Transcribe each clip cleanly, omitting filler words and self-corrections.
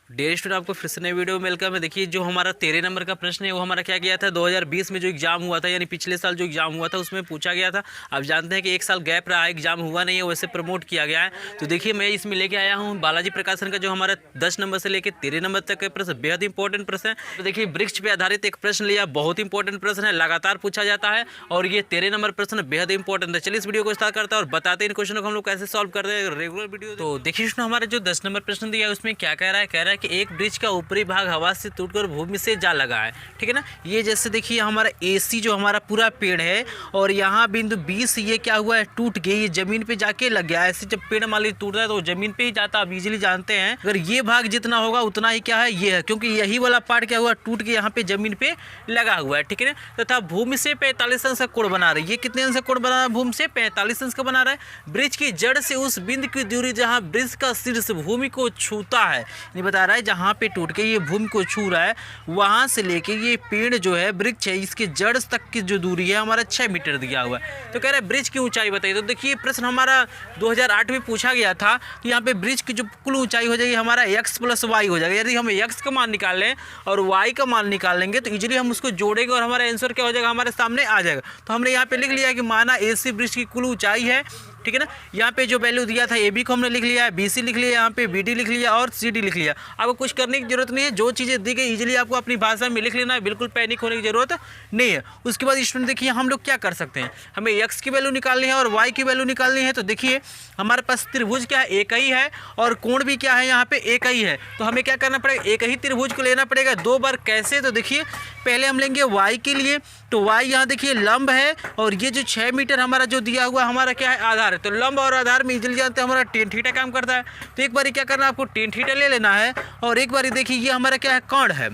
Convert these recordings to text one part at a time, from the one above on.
Dear student, आपको फिर से नई वीडियो में वेलकम है। देखिए, जो हमारा 13 नंबर का प्रश्न है वो हमारा क्या गया था 2020 में जो एग्जाम हुआ था, यानी पिछले साल जो एग्जाम हुआ था उसमें पूछा गया था। आप जानते हैं कि एक साल गैप रहा है, एग्जाम हुआ नहीं है, वैसे प्रमोट किया गया है। तो देखिए, मैं इसमें लेके आया हूँ बालाजी प्रकाशन का जो हमारा 10 नंबर से लेकर 13 नंबर तक का प्रश्न बेहद इंपॉर्टेंट प्रश्न है। तो देखिए, वृक्ष पे आधारित एक प्रश्न लिया, बहुत इंपॉर्टेंट प्रश्न है, लगातार पूछा जाता है और ये 13 नंबर प्रश्न बेहद इंपॉर्टेंट है। चलिए इस वीडियो को स्टार्ट करते हैं और बताते हैं इन क्वेश्चनों को हम लोग कैसे सॉल्व करते हैं रेगुलर वीडियो। तो देखिए, हमारे जो 10 नंबर प्रश्न दिया है उसमें क्या कह रहा है कि एक वृक्ष का ऊपरी भाग हवा से टूटकर भूमि से जा लगा है। ठीक है ना। ये जैसे देखिए हमारा AC जो हमारा पूरा पेड़ है और यहाँ बिंदु 20 ये क्या हुआ है, टूट गई, ये जमीन पे जाके लग गया। ऐसे जब पेड़ मान लीजिए टूटता है तो जमीन पे ही जाता है, आप इजीली जानते हैं। अगर ये भाग जितना होगा उतना ही क्या है, ये है, क्योंकि यही वाला पार्ट क्या हुआ, टूट के यहाँ पे जमीन पे लगा हुआ है। ठीक है ना। तथा भूमि से 45 अंश का कोण बना रहा है। ये कितने अंश का कोण बना रहा है, भूमि से 45 अंश का बना रहा है। वृक्ष की जड़ से उस बिंदु की दूरी जहाँ वृक्ष का शीर्ष भूमि को छूता है, ये बता रहा है जहाँ पे टूट के ये भूमि को छू रहा है, वहां से लेके ये पेड़ जो है वृक्ष है, इसके जड़ तक की जो दूरी है हमारा 6 मीटर दिया हुआ है। तो कह रहा है वृक्ष की ऊंचाई बताइए। तो देखिए प्रश्न हमारा 2008 में पूछा गया था कि यहाँ पे वृक्ष की जो कुल ऊंचाई हो जाएगी हमारा x + y हो जाएगा। यदि हम x का मान निकाल लें और y का मान निकाल लेंगे तो इजीली हम उसको जोड़ेंगे और हमारा आंसर क्या हो जाएगा, हमारे सामने आ जाएगा। तो हमने यहाँ पे लिख लिया कि माना AC वृक्ष की कुल ऊंचाई है। ठीक है ना। यहाँ पे जो वैल्यू दिया था AB को हमने लिख लिया है, BC लिख लिया, यहाँ पे BD लिख लिया और CD लिख लिया। आपको कुछ करने की जरूरत नहीं है, जो चीज़ें दी गई इजीली आपको अपनी भाषा में लिख लेना है, बिल्कुल पैनिक होने की जरूरत नहीं है। उसके बाद स्टूडेंट देखिए हम लोग क्या कर सकते हैं, हमें x की वैल्यू निकालनी है और y की वैल्यू निकालनी है। तो देखिए हमारे पास त्रिभुज क्या है, एक ही है और कोण भी क्या है, यहाँ पे एक ही है। तो हमें क्या करना पड़ेगा, एक ही त्रिभुज को लेना पड़ेगा 2 बार। कैसे, तो देखिए पहले हम लेंगे y के लिए। तो y यहाँ देखिए लंब है और ये जो 6 मीटर हमारा जो दिया हुआ हमारा क्या है, आधार है। तो लंब और आधार में इजीली जानते हैं हमारा tan थीटा काम करता है। तो एक बार क्या करना है, आपको tan थीटा ले लेना है और एक बार देखिए ये हमारा क्या है, कर्ण है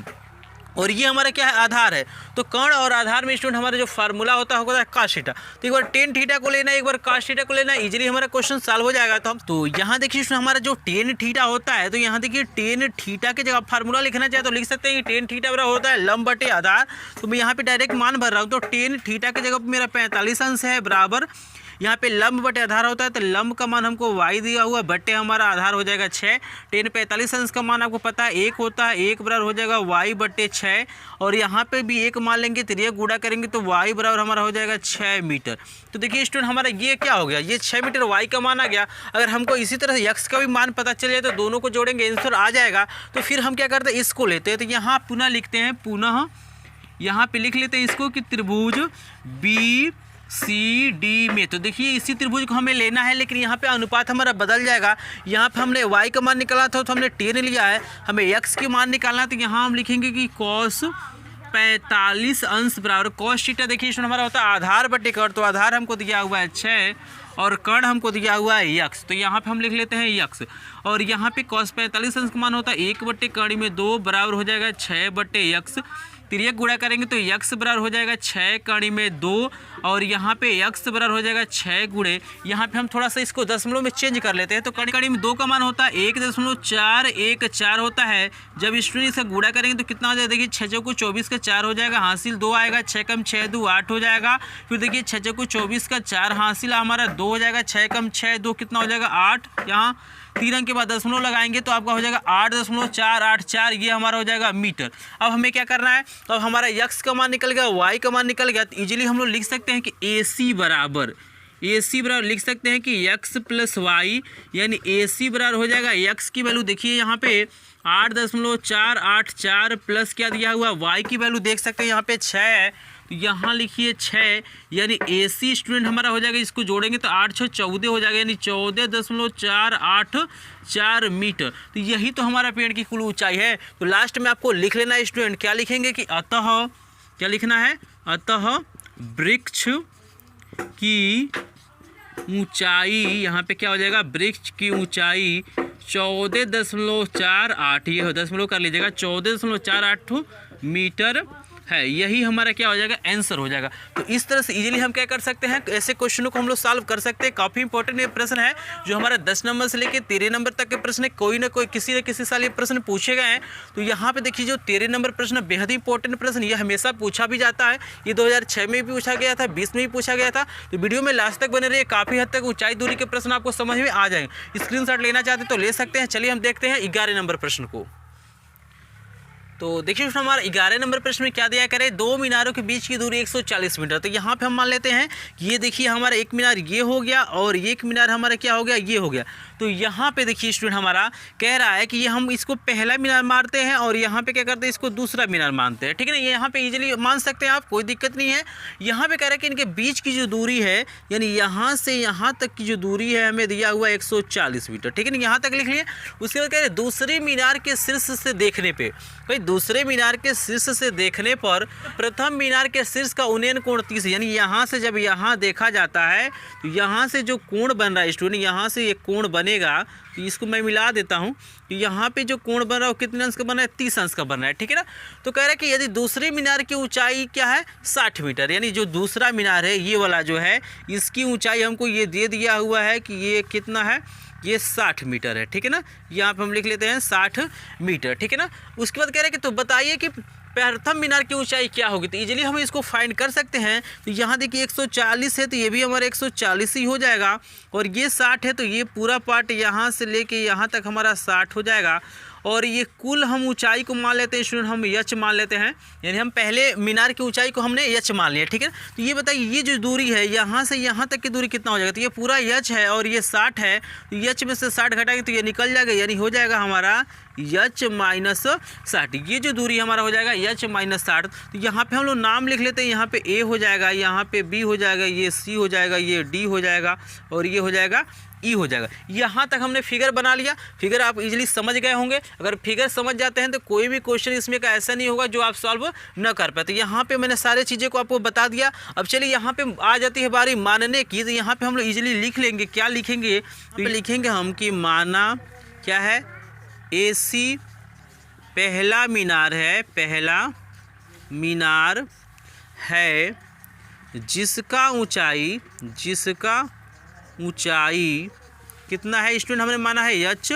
और ये हमारा क्या है, आधार है। तो कर्ण और आधार में स्टूडेंट हमारा जो फार्मूला होता है cos थीटा। तो एक बार tan थीटा को लेना है, एक बार cos थीटा को लेना है, इजीली हमारा क्वेश्चन सॉल्व हो जाएगा। तो यहाँ देखिए हमारा जो tan थीटा होता है, तो यहाँ देखिए tan थीटा के जगह फार्मूला लिखना चाहे तो लिख सकते हैं कि tan थीटा बराबर होता है लंब बटे आधार। तो मैं यहाँ पे डायरेक्ट मान भर रहा हूँ। तो tan थीटा के जगह मेरा 45 अंश है बराबर, यहाँ पे लंब बटे आधार होता है तो लंब का मान हमको y दिया हुआ बटे हमारा आधार हो जाएगा 6। tan 45 अंश का मान आपको पता है 1 होता है, 1 बराबर हो जाएगा y बटे 6 और यहाँ पे भी 1 मान लेंगे तो ये गुणा करेंगे तो y बराबर हमारा हो जाएगा 6 मीटर। तो देखिए स्टूडेंट हमारा ये क्या हो गया, ये 6 मीटर y का मान आ गया। अगर हमको इसी तरह से x का भी मान पता चल जाए तो दोनों को जोड़ेंगे, आंसर आ जाएगा। तो फिर हम क्या करते हैं, इसको लेते हैं। तो यहाँ पुनः लिखते हैं, पुनः यहाँ पे लिख लेते हैं इसको कि त्रिभुज BCD में। तो देखिए इसी त्रिभुज को हमें लेना है, लेकिन यहाँ पे अनुपात हमारा बदल जाएगा। यहाँ पे हमने y का मान निकाला था तो हमने tan लिया है, हमें x के मान निकालना है। तो यहाँ हम लिखेंगे कि cos 45 अंश बराबर cos थीटा। देखिए इसमें हमारा होता है आधार बटे कर्ण। तो आधार हमको दिया हुआ है 6 और कर्ण हमको दिया हुआ है x। तो यहाँ पे हम लिख लेते हैं x और यहाँ पे cos 45 अंश का मान होता है 1 बटे कर्ण में 2 बराबर हो जाएगा 6 बटे x। तिर्यक गुणा करेंगे तो x बराबर हो जाएगा 6 कर्ण में 2 और यहाँ पे x बराबर हो जाएगा 6 गुणे, यहाँ पे हम थोड़ा सा इसको दशमलव में चेंज कर लेते हैं। तो कर्ण में 2 का मान होता है 1.414 होता है। जब स्टूडेंट इसका गुणा करेंगे तो कितना हो जाएगा, देखिए 6 चौको 24 का 4 हो जाएगा, हासिल 2 आएगा, 6 कम 6 2 8 हो जाएगा। फिर देखिए 6 चौको 24 का 4 हासिल हमारा 2 हो जाएगा, 6 कम 6 2 कितना हो जाएगा 8। यहाँ 3 अंक के बाद दशमलव लगाएंगे तो आपका हो जाएगा 8.484, ये हमारा हो जाएगा मीटर। अब हमें क्या करना है, अब हमारा x का मान निकल गया, y का मान निकल गया। तो इजीली हम लोग लिख सकते हैं कि AC बराबर लिख सकते हैं कि x + y, यानी AC बराबर हो जाएगा x की वैल्यू देखिए यहाँ पे 8.484 प्लस क्या दिया हुआ, y की वैल्यू देख सकते हैं यहाँ पे 6 है। तो यहाँ लिखिए 6, यानी AC स्टूडेंट हमारा हो जाएगा, इसको जोड़ेंगे तो 8 6 14 हो जाएगा, यानी 14.484 मीटर। तो यही तो हमारा पेड़ की कुल ऊंचाई है। तो लास्ट में आपको लिख लेना है स्टूडेंट, क्या लिखेंगे कि अतः, क्या लिखना है, अतः वृक्ष की ऊंचाई, यहाँ पे क्या हो जाएगा, वृक्ष की ऊंचाई 14.48, ये हो दशमलव कर लीजिएगा, 14.48 मीटर है। यही हमारा क्या हो जाएगा, आंसर हो जाएगा। तो इस तरह से इजीली हम क्या कर सकते हैं, ऐसे क्वेश्चनों को हम लोग सॉल्व कर सकते हैं। काफ़ी इंपॉर्टेंट ये प्रश्न है जो हमारा 10 नंबर से लेकर 13 नंबर तक के प्रश्न है। कोई ना कोई किसी न किसी साल ये प्रश्न पूछे गए हैं। तो यहाँ पे देखिए जो 13 नंबर प्रश्न बेहद इंपॉर्टेंट प्रश्न, ये हमेशा पूछा भी जाता है। ये 2006 में भी पूछा गया था, 20 में भी पूछा गया था। तो वीडियो में लास्ट तक बने रहिए, काफ़ी हद तक ऊंचाई दूरी के प्रश्न आपको समझ में आ जाएंगे। स्क्रीनशॉट लेना चाहते तो ले सकते हैं। चलिए हम देखते हैं 11 नंबर प्रश्न को। तो देखिए हमारा 11 नंबर प्रश्न में क्या दिया करे, दो मीनारों के बीच की दूरी 140 मीटर। तो यहाँ पे हम मान लेते हैं कि ये देखिए हमारा एक मीनार ये हो गया और एक मीनार हमारा क्या हो गया, ये हो गया। तो यहाँ पे देखिए स्टूडेंट हमारा कह रहा है कि ये हम इसको पहला मीनार मानते हैं और यहाँ पे क्या करते हैं, इसको दूसरा मीनार मानते हैं, ठीक है ना। ये यहाँ पे इजीली मान सकते हैं आप, कोई दिक्कत नहीं है। यहाँ पे कह रहा है कि इनके बीच की जो दूरी है यानी यहाँ से यहाँ तक की जो दूरी है हमें दिया हुआ 140 मीटर, ठीक है ना। यहाँ तक लिख लिए। उसके बाद कह रहे दूसरे मीनार के शीर्ष से देखने पे, भाई दूसरे मीनार के शीर्ष से देखने पर प्रथम मीनार के शीर्ष का उन्नयन कोण 30, यानी यहाँ से जब यहाँ देखा जाता है तो यहाँ से जो कोण बन रहा है स्टूडेंट, यहाँ से ये कोण बनेगा, तो इसको मैं मिला देता हूँ। तो यहाँ पे जो कोण बन रहा है वो कितने अंश का बन रहा है, 30 अंश का बन रहा है, ठीक है ना। तो कह रहा है कि यदि दूसरे मीनार की ऊंचाई क्या है 60 मीटर, यानी जो दूसरा मीनार है ये वाला जो है इसकी ऊंचाई हमको ये दे दिया हुआ है कि ये कितना है, ये 60 मीटर है, ठीक है ना। यहाँ पे हम लिख लेते हैं 60 मीटर, ठीक है ना। उसके बाद कह रहे हैं कि तो बताइए कि प्रथम मीनार की ऊंचाई क्या होगी। तो इजीली हम इसको फाइंड कर सकते हैं। तो यहाँ देखिए 140 है तो ये भी हमारा 140 ही हो जाएगा, और ये 60 है तो ये पूरा पार्ट यहाँ से लेके यहाँ तक हमारा 60 हो जाएगा। और ये कुल हम ऊंचाई को मान लेते हैं स्टूडेंट, हम यच मान लेते हैं, यानी हम पहले मीनार की ऊंचाई को हमने यच मान लिया, ठीक है। तो ये बताइए ये जो दूरी है यहाँ से यहाँ तक की दूरी कितना हो जाएगा। तो ये पूरा यच है और ये 60 है, तो यच में से 60 घटाएंगे तो ये निकल जाएगा, यानी हो जाएगा हमारा यच माइनस 60। ये जो दूरी हमारा हो जाएगा यच माइनस 60। तो यहाँ पे हम लोग नाम लिख लेते हैं, यहाँ पे ए हो जाएगा, यहाँ पे बी हो जाएगा, ये सी हो जाएगा, ये डी हो जाएगा और ये हो जाएगा ई हो जाएगा। यहाँ तक हमने फिगर बना लिया। फिगर आप इजीली समझ गए होंगे। अगर फिगर समझ जाते हैं तो कोई भी क्वेश्चन इसमें का ऐसा नहीं होगा जो आप सॉल्व न कर पाए। तो यहाँ पे मैंने सारे चीज़ें को आपको बता दिया। अब चलिए यहाँ पे आ जाती है बारी मानने की। तो यहाँ पे हम लोग इजीली लिख लेंगे, क्या लिखेंगे, तो लिखेंगे हम कि माना क्या है, AC पहला मीनार है, पहला मीनार है जिसका ऊंचाई कितना है स्टूडेंट, हमने माना है यच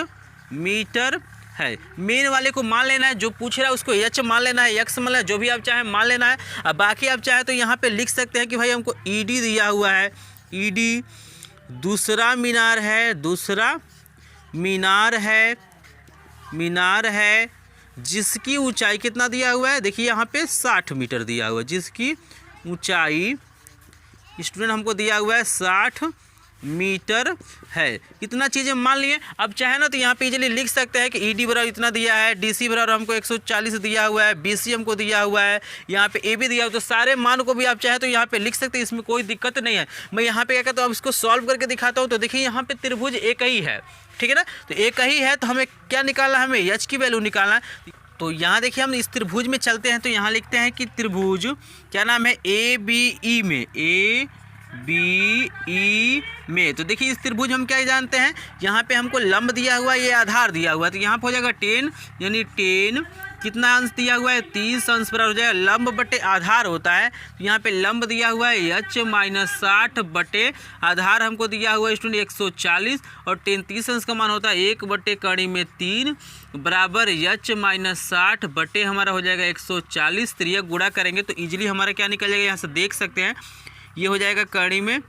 मीटर है। मेन वाले को मान लेना है, जो पूछ रहा है उसको यच मान लेना है, यक्स मान लेना है, जो भी आप चाहें मान लेना है। अब बाकी आप चाहें तो यहाँ पे लिख सकते हैं कि भाई हमको ED दिया हुआ है, ED दूसरा मीनार है जिसकी ऊंचाई कितना दिया हुआ है, देखिए यहाँ पे 60 मीटर दिया हुआ है, जिसकी ऊंचाई स्टूडेंट हमको दिया हुआ है 60 मीटर है। इतना चीज़ें मान लिए। अब चाहे ना तो यहाँ पे इजीली लिख सकते हैं कि ED बराबर इतना दिया है, DC बराबर हमको 140 दिया हुआ है, BC हमको दिया हुआ है, यहाँ पे AB दिया हुआ है। तो सारे मान को भी आप चाहे तो यहाँ पे लिख सकते हैं, इसमें कोई दिक्कत नहीं है। मैं यहाँ पे क्या कहता हूँ, अब इसको सॉल्व करके दिखाता हूँ। तो देखिए यहाँ पे त्रिभुज एक ही है, ठीक है ना। तो एक ही है तो हमें क्या निकालना है, हमें एच की वैल्यू निकालना है। तो यहाँ देखिए हम इस त्रिभुज में चलते हैं। तो यहाँ लिखते हैं कि त्रिभुज क्या नाम है, ABE में। तो देखिए इस त्रिभुज हम क्या जानते हैं, यहाँ पे हमको लंब दिया हुआ है, ये आधार दिया हुआ है। तो यहाँ पे हो जाएगा 10, यानी 10 कितना अंश दिया हुआ है, 30 अंश बराबर हो जाएगा लंब बटे आधार होता है। तो यहाँ पे लंब दिया हुआ है यच माइनस 60 बटे आधार हमको दिया हुआ है स्टूडेंट 140, और 10 30 अंश का मान होता है 1 बटे कड़ी में 3 बराबर यच माइनस 60 बटे हमारा हो जाएगा 140। तो ये गुणा करेंगे तो ईजिली हमारा क्या निकल जाएगा, यहाँ से देख सकते हैं ये हो जाएगा कड़ी में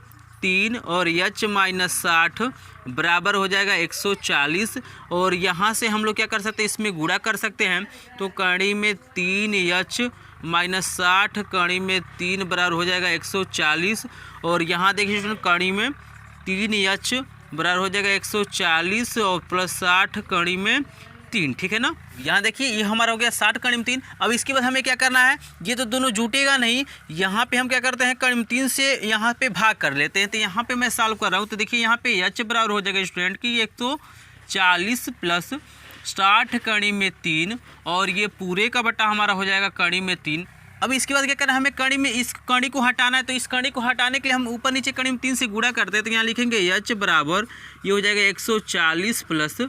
3 और यच माइनस 60 बराबर हो जाएगा 140। और यहाँ से हम लोग क्या कर सकते हैं, इसमें गुणा कर सकते हैं। तो कड़ी में 3 यच माइनस 60 कड़ी में 3 बराबर हो जाएगा 140। और यहाँ देखिए कड़ी में 3 यच बराबर हो जाएगा 140 और प्लस 60 कड़ी में 3, ठीक है ना। यहाँ देखिए ये हमारा हो गया 60 कड़ी में 3। अब इसके बाद हमें क्या करना है, ये तो दोनों जुटेगा नहीं, यहाँ पे हम क्या करते हैं कड़ी में 3 से यहाँ पे भाग कर लेते हैं। तो यहाँ पे मैं सॉल्व कर रहा हूँ। तो देखिए यहाँ पे एच बराबर हो जाएगा स्टूडेंट की 140 प्लस 60 कड़ी में 3 और ये पूरे का बटा हमारा हो जाएगा कड़ी में 3। अब इसके बाद क्या करना है, हमें कड़ी में इस कड़ी को हटाना है। तो इस कड़ी को हटाने के लिए हम ऊपर नीचे कड़ी में 3 से गुणा करते हैं। तो यहाँ लिखेंगे एच बराबर ये हो जाएगा 140 प्लस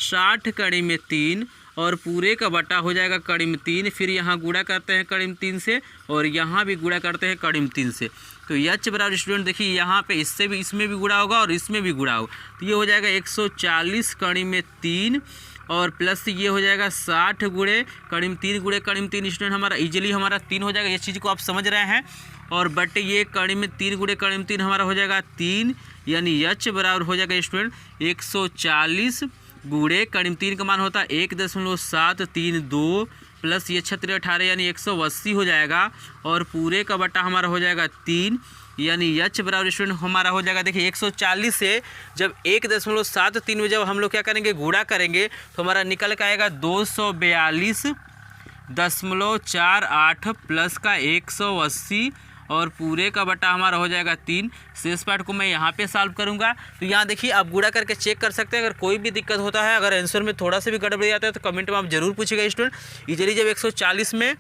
60 कड़ी में 3 और पूरे का बटा हो जाएगा कड़ी में 3। फिर यहाँ गुणा करते हैं कड़ी में 3 से और यहाँ भी गुणा करते हैं कड़ी में 3 से। तो एच बराबर स्टूडेंट देखिए यहाँ पे इससे भी इसमें भी गुणा होगा और इसमें भी गुणा होगा। तो ये हो जाएगा 140 कड़ी में 3 और प्लस ये हो जाएगा 60 गुणे कड़ी में 3 गुणे कड़ी में 3 स्टूडेंट हमारा इजीली हमारा 3 हो जाएगा। ये चीज़ को आप समझ रहे हैं। और बटे ये कड़ी में 3 गुणे कड़ी में 3 हमारा हो जाएगा 3, यानी एच बराबर हो जाएगा स्टूडेंट 140 गुणे करीब 3 का मान होता है 1.732 प्लस ये 36 यानी 180 हो जाएगा, और पूरे का बटा हमारा हो जाएगा 3 यानी h बराबर स्टूडेंट हमारा हो जाएगा। देखिए 140 से जब 1.73 में जब हम लोग क्या करेंगे गुणा करेंगे तो हमारा निकल के आएगा 242.48 प्लस का 180 और पूरे का बटा हमारा हो जाएगा 3। शेष पार्ट को मैं यहाँ पे सॉल्व करूँगा। तो यहाँ देखिए आप गुणा करके चेक कर सकते हैं। अगर कोई भी दिक्कत होता है, अगर आंसर में थोड़ा सा भी गड़बड़ी आता है तो कमेंट में आप जरूर पूछिएगा स्टूडेंट। इजीली जब 140 में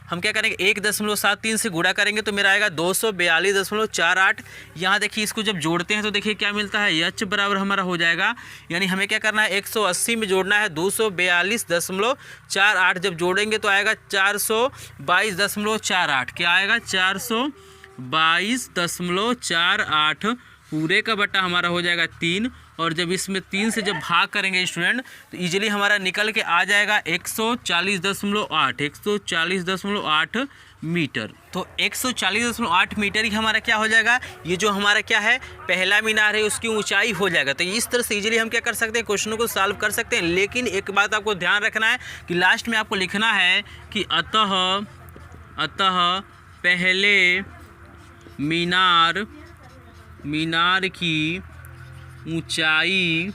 हम क्या करेंगे 1.73 से गुणा करेंगे तो मेरा आएगा 242.48। यहाँ देखिए इसको जब जोड़ते हैं तो देखिए क्या मिलता है, h बराबर हमारा हो जाएगा, यानी हमें क्या करना है 180 में जोड़ना है 242.48। जब जोड़ेंगे तो आएगा 422.48। क्या आएगा 422.48। पूरे का बटा हमारा हो जाएगा 3, और जब इसमें 3 से जब भाग करेंगे स्टूडेंट तो इजीली हमारा निकल के आ जाएगा 140.8 मीटर। तो 140.8 मीटर ही हमारा क्या हो जाएगा, ये जो हमारा क्या है पहला मीनार है उसकी ऊंचाई हो जाएगा। तो इस तरह से इजीली हम क्या कर सकते हैं क्वेश्चनों को सॉल्व कर सकते हैं। लेकिन एक बात आपको ध्यान रखना है कि लास्ट में आपको लिखना है कि अतः पहले मीनार की ऊंचाई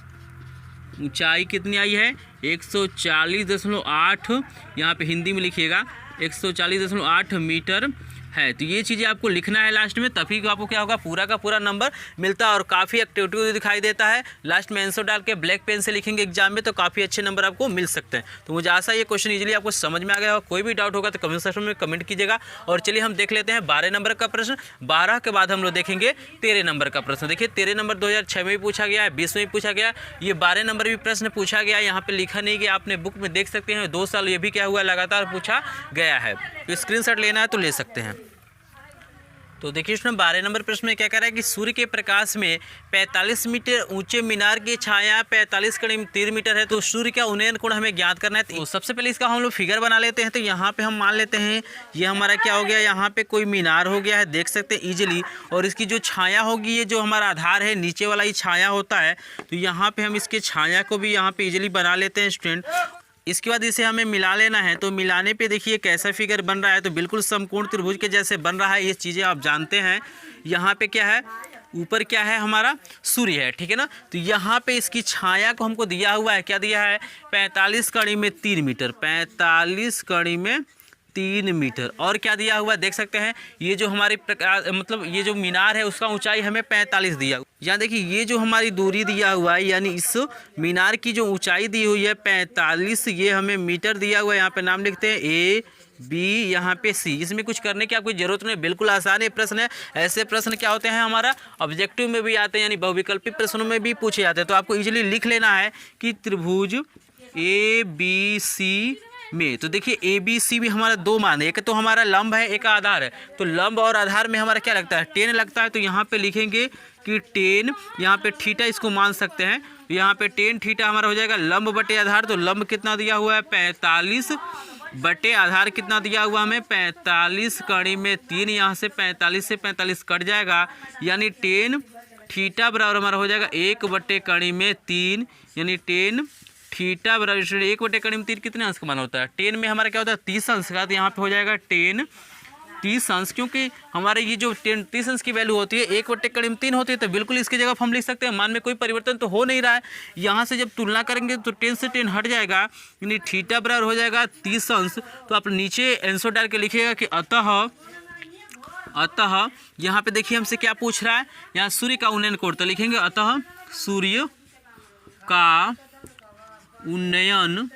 कितनी आई है 140.8, यहाँ पे हिंदी में लिखिएगा 140.8 मीटर है। तो ये चीज़ें आपको लिखना है लास्ट में, तभी आपको क्या होगा पूरा का पूरा नंबर मिलता है और काफ़ी एक्टिविटी दिखाई देता है। लास्ट में आंसर डाल के ब्लैक पेन से लिखेंगे एग्जाम में तो काफ़ी अच्छे नंबर आपको मिल सकते हैं। तो मुझे आशा ये क्वेश्चन इजीली आपको समझ में आ गया होगा। कोई भी डाउट होगा तो कमेंट सेक्शन में कमेंट कीजिएगा। और चलिए हम देख लेते हैं 12 नंबर का प्रश्न। 12 के बाद हम लोग देखेंगे 13 नंबर का प्रश्न। देखिए 13 नंबर 2006 में भी पूछा गया है, 20 में भी पूछा गया, ये 12 नंबर भी प्रश्न पूछा गया है। यहाँ पे लिखा नहीं गया, आपने बुक में देख सकते हैं 2 साल ये भी क्या हुआ लगातार पूछा गया है। तो स्क्रीनशॉट लेना है तो ले सकते हैं। तो देखिए इसमें 12 नंबर प्रश्न में क्या कह रहा है कि सूर्य के प्रकाश में 45 मीटर ऊंचे मीनार की छाया 45 करीब 3 मीटर है। तो सूर्य का उन्नयन कोण हमें ज्ञात करना है। तो सबसे पहले इसका हम लोग फिगर बना लेते हैं। तो यहाँ पे हम मान लेते हैं ये हमारा क्या हो गया, यहाँ पे कोई मीनार हो गया है, देख सकते हैं इजीली। और इसकी जो छाया होगी, ये जो हमारा आधार है नीचे वाला ही छाया होता है, तो यहाँ पे हम इसके छाया को भी यहाँ पे इजीली बना लेते हैं स्टूडेंट। इसके बाद इसे हमें मिला लेना है। तो मिलाने पे देखिए कैसा फिगर बन रहा है, तो बिल्कुल समकोण त्रिभुज के जैसे बन रहा है। ये चीज़ें आप जानते हैं। यहाँ पे क्या है, ऊपर क्या है हमारा सूर्य है, ठीक है ना। तो यहाँ पे इसकी छाया को हमको दिया हुआ है, क्या दिया है 45 कड़ी में 3 मीटर, 45 कड़ी में 3 मीटर। और क्या दिया हुआ देख सकते हैं, ये जो हमारी मतलब ये जो मीनार है उसका ऊंचाई हमें 45 दिया। यहाँ देखिए ये जो हमारी दूरी दिया हुआ है, यानी इस मीनार की जो ऊंचाई दी हुई है 45, ये हमें मीटर दिया हुआ है। यहाँ पे नाम लिखते हैं A B, यहाँ पे C। इसमें कुछ करने की आपको जरूरत नहीं, बिल्कुल आसान ये प्रश्न है। ऐसे प्रश्न क्या होते हैं हमारा ऑब्जेक्टिव में भी आते हैं, यानी बहुविकल्पी प्रश्नों में भी पूछे जाते हैं। तो आपको इजीली लिख लेना है कि त्रिभुज ABC में, तो देखिए ABC भी हमारा 2 मान है, एक तो हमारा लंब है, एक आधार है। तो लंब और आधार में हमारा क्या लगता है 10 लगता है। तो यहाँ पे लिखेंगे कि 10, यहाँ पे थीटा इसको मान सकते हैं। तो यहाँ पे 10 थीटा हमारा हो जाएगा लंब बटे आधार। तो लंब कितना दिया हुआ है 45 बटे आधार कितना दिया हुआ हमें 45 कड़ी में 3। यहाँ से 45 से 45 कट जाएगा, यानी 10 थीटा बराबर हमारा हो जाएगा 1 बटे कड़ी में 3, यानी 10 थीटा बराबर 1 बटे कड़ी में 3 कितने अंश का मान होता है 10 में हमारा क्या होता है 30 अंश का। तो यहाँ पे हो जाएगा 10 30 अंश, क्योंकि हमारे ये जो 30 अंश की वैल्यू होती है 1 बटे कड़ी में 3 होती है। तो बिल्कुल इसकी जगह हम लिख सकते हैं, मान में कोई परिवर्तन तो हो नहीं रहा है। यहाँ से जब तुलना करेंगे तो 10 से 10 हट जाएगा, यानी थीटा बराबर हो जाएगा 30 अंश। तो आप नीचे आंसर डाल के लिखिएगा कि अतः यहाँ पे देखिए हमसे क्या पूछ रहा है, यहाँ सूर्य का उन्नयन कोण। तो लिखेंगे अतः सूर्य का उन्नयन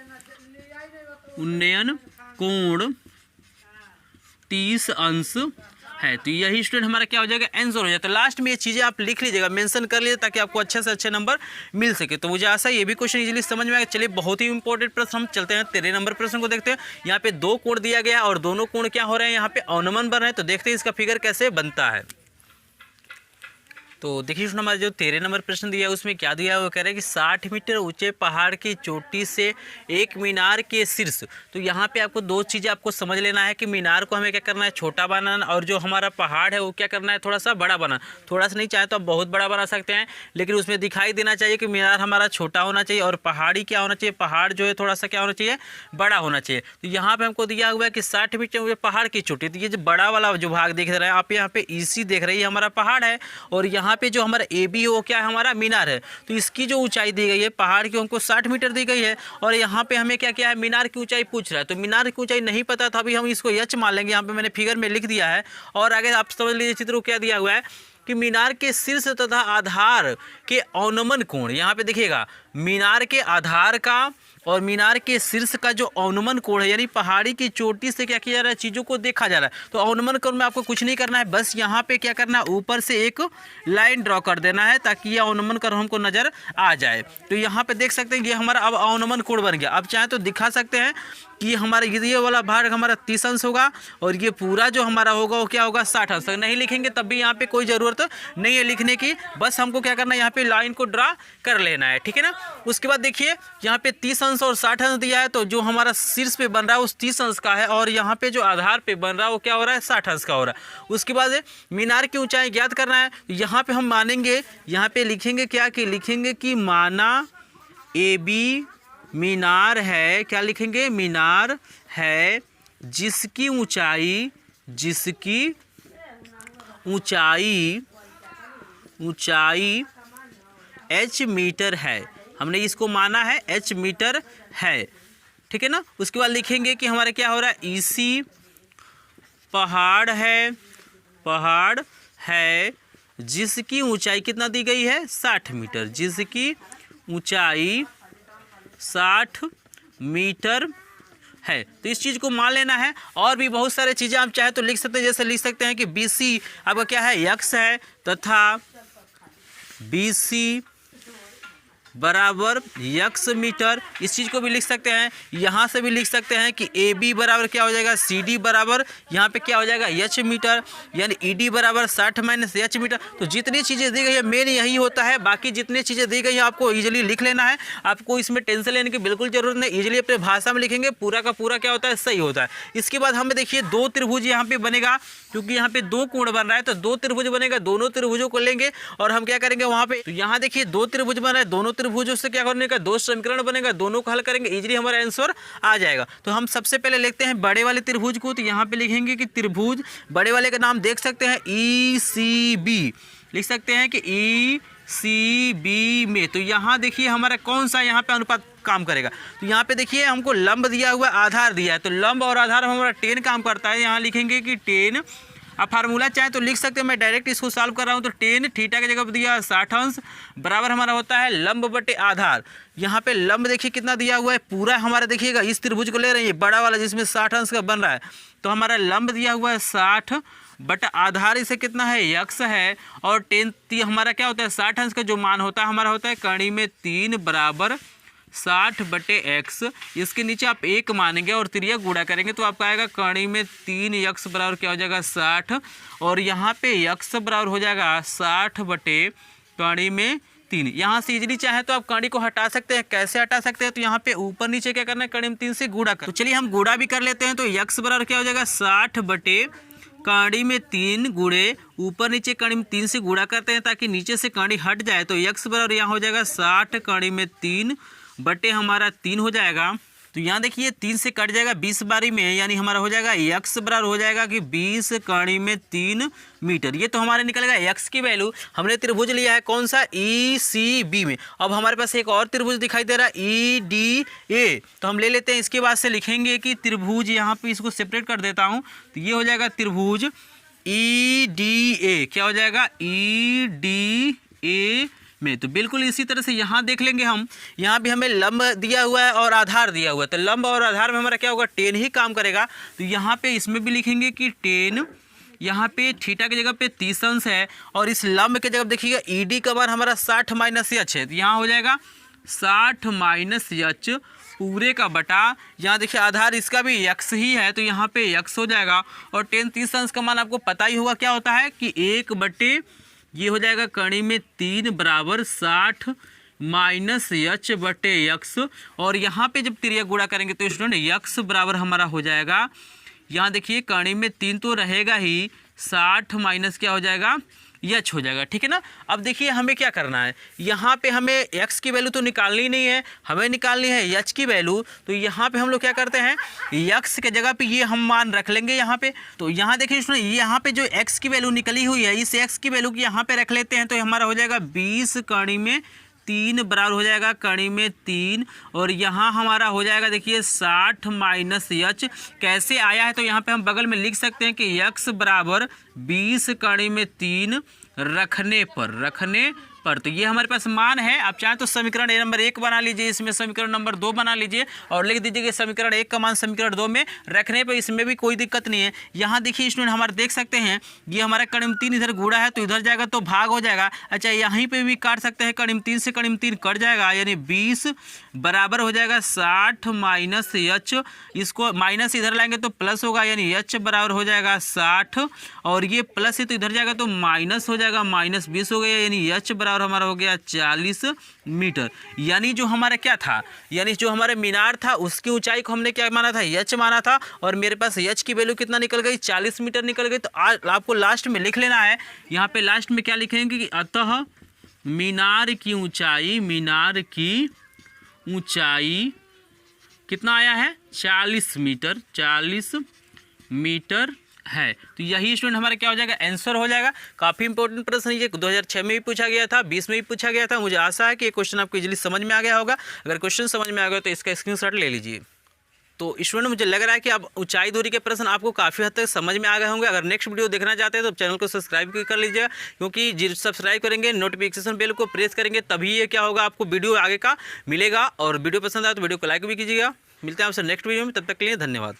कोण 30 अंश है। तो यही स्टूडेंट हमारा क्या हो जाएगा आंसर हो जाता है। लास्ट में ये चीज़ें आप लिख लीजिएगा, मेंशन कर लीजिए, ताकि आपको अच्छे से अच्छे नंबर मिल सके। तो मुझे आशा ये भी क्वेश्चन इजीली समझ में आएगा। चलिए बहुत ही इंपॉर्टेंट प्रश्न हम चलते हैं 13 नंबर प्रश्न को देखते हैं। यहाँ पे 2 कोण दिया गया है और दोनों कोण क्या हो रहे हैं यहाँ पे अवनमन बन रहे हैं। तो देखते हैं इसका फिगर कैसे बनता है। तो देखिए हमारा जो 13 नंबर प्रश्न दिया है उसमें क्या दिया है, वो कह रहे हैं कि 60 मीटर ऊंचे पहाड़ की चोटी से एक मीनार के शीर्ष। तो यहाँ पे आपको दो चीज़ें आपको समझ लेना है कि मीनार को हमें क्या करना है, छोटा बनाना, और जो हमारा पहाड़ है वो क्या करना है, थोड़ा सा बड़ा बनाना। थोड़ा सा नहीं चाहे तो आप बहुत बड़ा बना सकते हैं, लेकिन उसमें दिखाई देना चाहिए कि मीनार हमारा छोटा होना चाहिए और पहाड़ी क्या होना चाहिए, पहाड़ जो है थोड़ा सा क्या होना चाहिए, बड़ा होना चाहिए। तो यहाँ पर हमको दिया हुआ है कि 60 मीटर ऊंचे पहाड़ की चोटी। तो ये जो बड़ा वाला जो भाग देख रहे हैं आप, यहाँ पे EC देख रही है हमारा पहाड़ है, और यहाँ पे जो हमारा AB है वो क्या है, हमारा मीनार है। तो इसकी जो ऊंचाई दी गई है पहाड़ की हमको 60 मीटर दी गई है, और यहाँ पे हमें क्या क्या है, मीनार की ऊंचाई पूछ रहा है। तो मीनार की ऊंचाई नहीं पता था, अभी हम इसको H मान लेंगे, यहाँ पे मैंने फिगर में लिख दिया है। और आगे आप समझ लीजिए चित्र को क्या दिया हुआ है कि मीनार के शीर्ष तथा आधार के अवनमन कोण। यहाँ पे देखिएगा मीनार के आधार का और मीनार के शीर्ष का जो अवनमन कोण है, यानी पहाड़ी की चोटी से क्या किया जा रहा है, चीज़ों को देखा जा रहा है। तो अवनमन कोण में आपको कुछ नहीं करना है, बस यहाँ पे क्या करना है, ऊपर से एक लाइन ड्रॉ कर देना है ताकि ये अवनमन कोण हमको नज़र आ जाए। तो यहाँ पे देख सकते हैं ये हमारा अब अवनमन कोण बन गया। अब चाहे तो दिखा सकते हैं कि हमारा ये वाला भाग हमारा 30 अंश होगा, और ये पूरा जो हमारा होगा वो क्या होगा, 60 अंश। नहीं लिखेंगे तब भी यहाँ पे कोई ज़रूरत नहीं है लिखने की, बस हमको क्या करना है, यहाँ पे लाइन को ड्रा कर लेना है, ठीक है ना। उसके बाद देखिए यहाँ पे 30 अंश और 60 अंश दिया है, तो जो हमारा शीर्ष पे बन रहा है उस 30 अंश का है, और यहाँ पे जो आधार पे बन रहा है वो क्या हो रहा है, 60 अंश का हो रहा है। उसके बाद मीनार की ऊंचाई ज्ञात करना है। यहाँ पे हम मानेंगे, यहाँ पे लिखेंगे क्या, कि लिखेंगे कि माना AB मीनार है, क्या लिखेंगे, मीनार है जिसकी ऊंचाई H मीटर है। हमने इसको माना है H मीटर है, ठीक है ना। उसके बाद लिखेंगे कि हमारा क्या हो रहा है, EC पहाड़ है जिसकी ऊंचाई कितना दी गई है, 60 मीटर, जिसकी ऊंचाई 60 मीटर है। तो इस चीज़ को मान लेना है। और भी बहुत सारे चीज़ें आप चाहे तो लिख सकते हैं, जैसे लिख सकते हैं कि BC आपका क्या है, X है, तथा BC बराबर X मीटर। इस चीज़ को भी लिख सकते हैं। यहाँ से भी लिख सकते हैं कि AB बराबर क्या हो जाएगा, CD बराबर यहाँ पे क्या हो जाएगा, H मीटर, यानी ED बराबर 60 माइनस H मीटर। तो जितनी चीज़ें दी गई है मेन यही होता है, बाकी जितनी चीज़ें दी गई है आपको ईजिली लिख लेना है। आपको इसमें टेंशन लेने की बिल्कुल ज़रूरत नहीं, ईजिली अपने भाषा में लिखेंगे, पूरा का पूरा क्या होता है, सही होता है। इसके बाद हमें देखिए 2 त्रिभुज यहाँ पे बनेगा, क्योंकि यहाँ पे 2 कोण बन रहा है, तो 2 त्रिभुज बनेगा। दोनों त्रिभुजों को लेंगे और हम क्या करेंगे वहाँ पे, तो यहाँ देखिए 2 त्रिभुज बन रहा है, दोनों त्रिभुजों से क्या करने का, 2 समीकरण बनेगा, दोनों को हल करेंगे, इजीली हमारा आंसर आ जाएगा। तो हम सबसे पहले लिखते हैं बड़े वाले त्रिभुज को। तो यहाँ पे लिखेंगे कि त्रिभुज बड़े वाले का नाम देख सकते हैं ECB, लिख सकते हैं कि ECB में। तो यहाँ देखिए हमारा कौन सा यहाँ पे अनुपात काम करेगा। तो यहाँ पे देखिए हमको लंब दिया हुआ, आधार दिया है, तो लंब और आधार हमारा 10 काम करता है। यहाँ लिखेंगे कि 10, आप फार्मूला चाहे तो लिख सकते हैं, मैं डायरेक्ट इसको सॉल्व कर रहा हूँ। तो 10 थीटा की जगह पर दिया 60 अंश बराबर हमारा होता है लंब बटे आधार। यहाँ पे लंब देखिए कितना दिया हुआ है, पूरा हमारा देखिएगा इस त्रिभुज को ले रहे हैं, बड़ा वाला जिसमें 60 अंश का बन रहा है। तो हमारा लंब दिया हुआ है 60 बटा आधार इसे कितना है, X है, और 10 हमारा क्या होता है, 60 अंश का जो मान होता है हमारा होता है कड़ी में 3 बराबर 60 बटे X। इसके नीचे आप 1 मानेंगे और त्रिज्या गुणा करेंगे तो आपका आएगा कड़ी में 3X बराबर क्या हो जाएगा, 60, और यहाँ पे X बराबर हो जाएगा 60 बटे कड़ी में 3। यहाँ से इजीली चाहे तो आप कड़ी को हटा सकते हैं। कैसे हटा सकते हैं, तो यहाँ पे ऊपर नीचे क्या करना है, कड़ी में 3 से गुणा कर। तो चलिए हम गुणा भी कर लेते हैं। तो X बराबर क्या हो जाएगा, 60 बटे कड़ी में 3 गुणे ऊपर नीचे कड़ी में 3 से गुणा करते हैं ताकि नीचे से कड़ी हट जाए। तो X बराबर यहाँ हो जाएगा 60 कड़ी में 3 बटे हमारा 3 हो जाएगा। तो यहाँ देखिए 3 से कट जाएगा 20 बारी में, यानी हमारा हो जाएगा X बराबर हो जाएगा कि 20 कड़ी में 3 मीटर। ये तो हमारे निकलेगा X की वैल्यू। हमने त्रिभुज लिया है कौन सा, ECB में। अब हमारे पास एक और त्रिभुज दिखाई दे रहा है EDA, तो हम ले लेते हैं। इसके बाद से लिखेंगे कि त्रिभुज, यहाँ पे इसको सेपरेट कर देता हूँ, तो ये हो जाएगा त्रिभुज EDA। क्या हो जाएगा, EDA में। तो बिल्कुल इसी तरह से यहाँ देख लेंगे हम, यहाँ भी हमें लंब दिया हुआ है और आधार दिया हुआ है। तो लंब और आधार में हमारा क्या होगा, 10 ही काम करेगा। तो यहाँ पे इसमें भी लिखेंगे कि 10, यहाँ पे थीटा की जगह पे 30 अंश है, और इस लंब की जगह देखिएगा ED का मान हमारा 60 माइनस H है। तो यहाँ हो जाएगा 60 माइनस H पूरे का बटा, यहाँ देखिए आधार इसका भी X ही है, तो यहाँ पे X हो जाएगा। और 10 30 अंश का मान आपको पता ही होगा क्या होता है कि 1 बटे ये हो जाएगा कड़ी में 3 बराबर 60 माइनस यच बटे यक्स। और यहाँ पे जब त्रिज्या गुणा करेंगे तो स्टूडेंट यक्स बराबर हमारा हो जाएगा, यहाँ देखिए कड़ी में 3 तो रहेगा ही, 60 माइनस क्या हो जाएगा, यच हो जाएगा। ठीक है ना। अब देखिए हमें क्या करना है, यहाँ पे हमें x की वैल्यू तो निकालनी नहीं है, हमें निकालनी है h की वैल्यू। तो यहाँ पे हम लोग क्या करते हैं, x के जगह पे ये हम मान रख लेंगे यहाँ पे। तो यहाँ देखिए स्टूडेंट, यहाँ पे जो x की वैल्यू निकली हुई है, इस x की वैल्यू की यहाँ पे रख लेते हैं। तो हमारा हो जाएगा 20 कड़ी में 3 बराबर हो जाएगा कड़ी में 3, और यहाँ हमारा हो जाएगा देखिए 60 माइनस यच। कैसे आया है तो यहाँ पे हम बगल में लिख सकते हैं कि यक्स बराबर 20 कड़ी में 3 रखने पर। तो ये हमारे पास मान है। आप चाहें तो समीकरण नंबर 1 बना लीजिए, इसमें समीकरण नंबर 2 बना लीजिए और लिख दीजिए कि समीकरण 1 का मान समीकरण 2 में रखने पर, इसमें भी कोई दिक्कत नहीं है। यहाँ देखिए स्टूडेंट हमारे देख सकते हैं, ये हमारा कड़ी में 3 इधर गुणा है तो इधर जाएगा तो भाग हो जाएगा। अच्छा यहीं पे भी काट सकते हैं, कड़ी में 3 से कड़ी में 3 कट जाएगा, यानी 20 बराबर हो जाएगा 60 माइनस यच। इसको माइनस इधर लाएंगे तो प्लस होगा, यानी यच बराबर हो जाएगा 60, और ये प्लस है तो इधर जाएगा तो माइनस हो जाएगा, माइनस 20 हो गया, यानी यच बराबर हमारा हो गया 40 मीटर। यानी जो हमारा क्या था, यानी जो हमारे मीनार था उसकी ऊंचाई को हमने क्या माना था, यच माना था, और मेरे पास यच की वैल्यू कितना निकल गई, 40 मीटर निकल गई। तो आपको लास्ट में लिख लेना है, यहाँ पे लास्ट में क्या लिखेंगे कि अतः मीनार की ऊंचाई कितना आया है, 40 मीटर है। तो यही स्टूडेंट हमारा क्या हो जाएगा, आंसर हो जाएगा। काफ़ी इंपॉर्टेंट प्रश्न ये 2006 में भी पूछा गया था, 20 में भी पूछा गया था। मुझे आशा है कि ये क्वेश्चन आपको इजीली समझ में आ गया होगा। अगर क्वेश्चन समझ में आ गया तो इसका स्क्रीनशॉट ले लीजिए। तो स्टूडेंट मुझे लग रहा है कि अब ऊंचाई दूरी के प्रश्न आपको काफ़ी हद तक समझ में आ गए होंगे। अगर नेक्स्ट वीडियो देखना चाहते हैं तो चैनल को सब्सक्राइब भी कर लीजिएगा, क्योंकि सब्सक्राइब करेंगे, नोटिफिकेशन बेल को प्रेस करेंगे, तभी ये क्या होगा, आपको वीडियो आगे का मिलेगा। और वीडियो पसंद आए तो वीडियो को लाइक भी कीजिएगा। मिलते हैं आपसे नेक्स्ट वीडियो में, तब तक के लिए धन्यवाद।